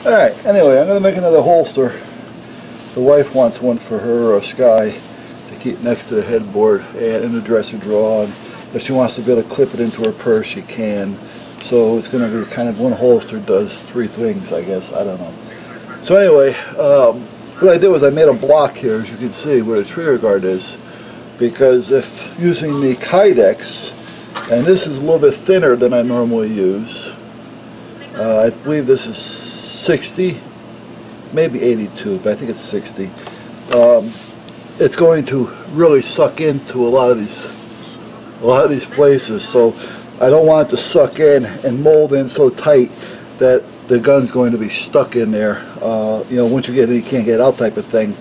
Alright, anyway, I'm going to make another holster. The wife wants one for her Sccy to keep next to the headboard and in the dresser drawer. And if she wants to be able to clip it into her purse, she can. So it's going to be kind of one holster does three things, I guess. I don't know. So anyway, what I did was I made a block here, as you can see, where the trigger guard is. Because if using the Kydex, and this is a little bit thinner than I normally use, I believe this is 60, maybe 82, but I think it's 60. It's going to really suck into a lot of these places. So I don't want it to suck in and mold in so tight that the gun's going to be stuck in there. You know, once you get in, you can't get out type of thing.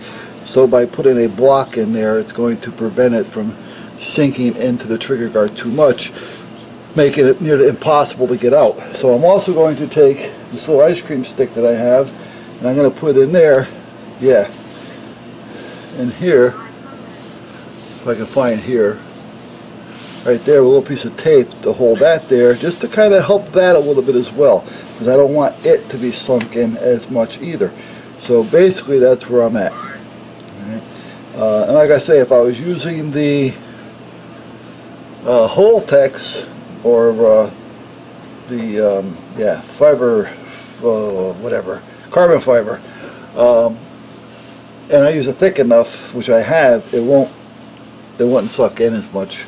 So by putting a block in there, it's going to prevent it from sinking into the trigger guard too much, making it nearly impossible to get out. So I'm also going to take this little ice cream stick that I have, and I'm going to put it in there, yeah, in here, if I can find here, right there, with a little piece of tape to hold that there, just to kind of help that a little bit as well, because I don't want it to be sunk in as much either. So basically that's where I'm at. And like I say, if I was using the Holtex or the fiber, whatever, carbon fiber, and I use it thick enough, which I have, it wouldn't suck in as much.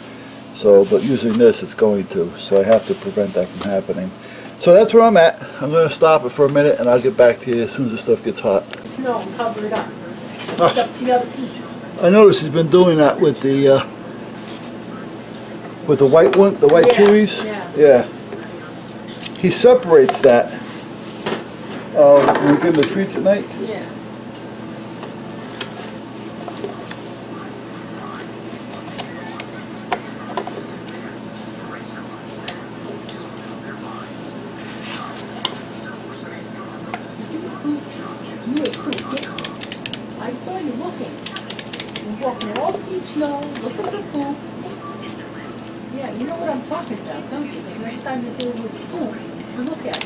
So, but using this, it's going to. So I have to prevent that from happening. So that's where I'm at. I'm going to stop it for a minute, and I'll get back to you as soon as the stuff gets hot. Snow and cover it up. The other piece. I noticed he's been doing that with the white one, the white chewies. Yeah. He separates that when we give him the treats at night. Yeah. I saw you looking. You're walking in all the deep snow, looking for poop. Yeah, you know what I'm talking about, don't you? The next time you see it with poop, you look at it.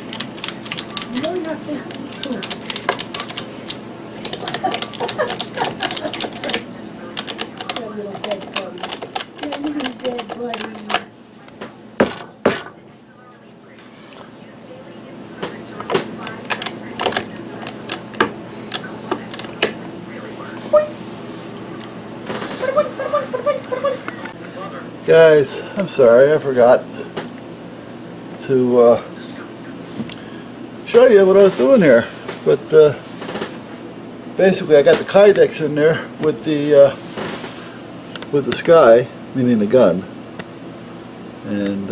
You know you're not thinking poop. That little dead buddy. That little dead buddy. Guys, I'm sorry, I forgot to show you what I was doing here. But basically, I got the Kydex in there with the Sccy, meaning the gun, and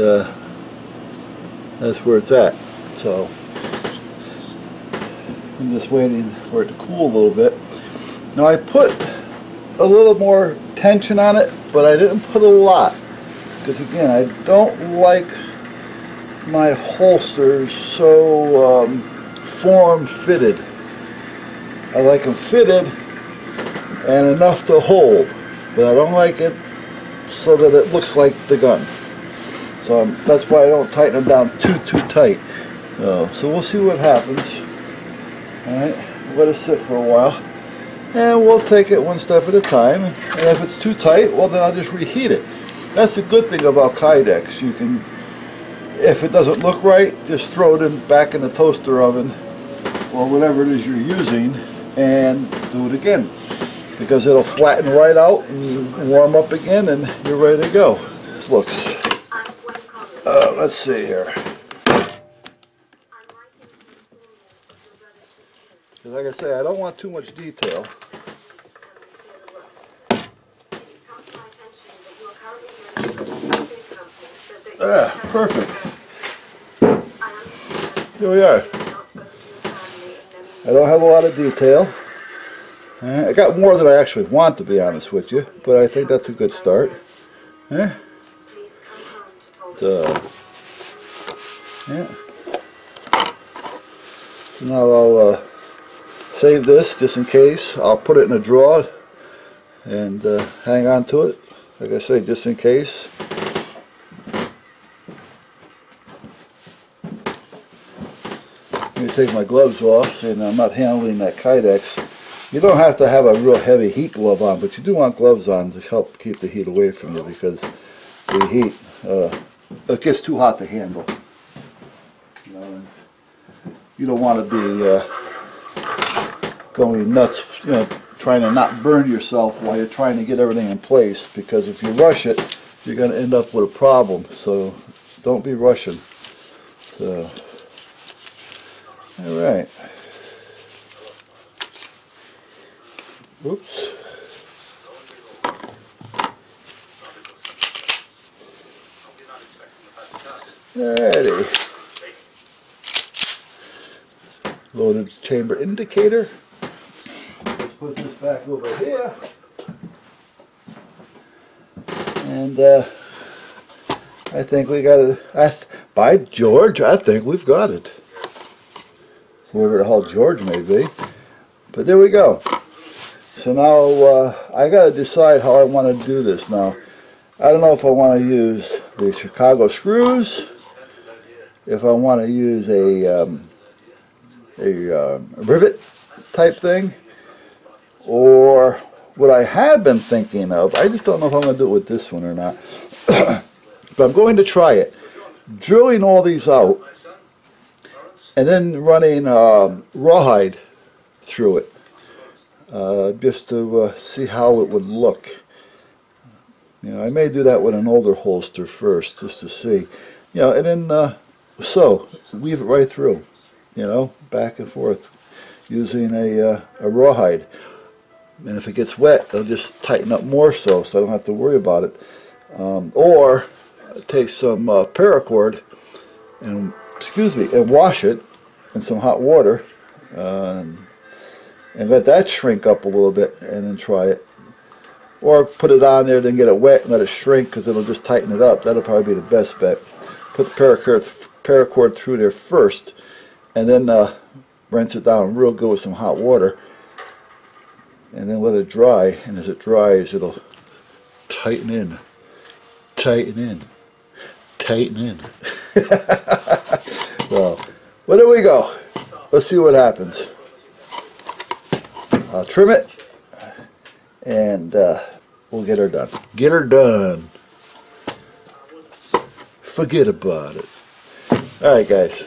that's where it's at. So I'm just waiting for it to cool a little bit. Now I put a little more tension on it, but I didn't put a lot, because again, I don't like my holsters so form-fitted. I like them fitted and enough to hold, but I don't like it so that it looks like the gun. So that's why I don't tighten them down too tight. So we'll see what happens. Alright, let it sit for a while. And we'll take it one step at a time, and if it's too tight, well then I'll just reheat it. That's the good thing about Kydex. You can, if it doesn't look right, just throw it back in the toaster oven or whatever it is you're using and do it again, because it'll flatten right out and warm up again and you're ready to go. This looks, let's see here. Like I say, I don't want too much detail. Perfect. Here we are. I don't have a lot of detail. I got more than I actually want, to be honest with you, but I think that's a good start. Yeah. Now I'll save this just in case. I'll put it in a drawer and hang on to it, like I say, just in case. Let me take my gloves off, and I'm not handling that Kydex. You don't have to have a real heavy heat glove on, but you do want gloves on to help keep the heat away from you, because the heat, it gets too hot to handle. You know, and you don't want to be going nuts, you know, trying to not burn yourself while you're trying to get everything in place, because if you rush it, you're going to end up with a problem. So don't be rushing. So, all right. Oops. Alrighty. Loaded chamber indicator. Let's put this back over here. And I think we got it. By George, I think we've got it. Whoever the hell George may be. But there we go. So now I got to decide how I want to do this now. I don't know if I want to use the Chicago screws, if I want to use a rivet type thing, or what I have been thinking of. I just don't know if I'm going to do it with this one or not. But I'm going to try it. Drilling all these out and then running rawhide through it. Just to see how it would look. You know, I may do that with an older holster first, just to see. You know, and then so weave it right through. You know, back and forth, using a rawhide. And if it gets wet, they'll just tighten up more so I don't have to worry about it. Or take some paracord and wash it in some hot water. And let that shrink up a little bit and then try it. Or put it on there, then get it wet and let it shrink, because it'll just tighten it up. That'll probably be the best bet. Put the paracord through there first, and then rinse it down real good with some hot water, and then let it dry. And as it dries, it'll tighten in, tighten in, tighten in. So, well, there we go. Let's see what happens. I'll trim it, and we'll get her done. Get her done. Forget about it. Alright, guys.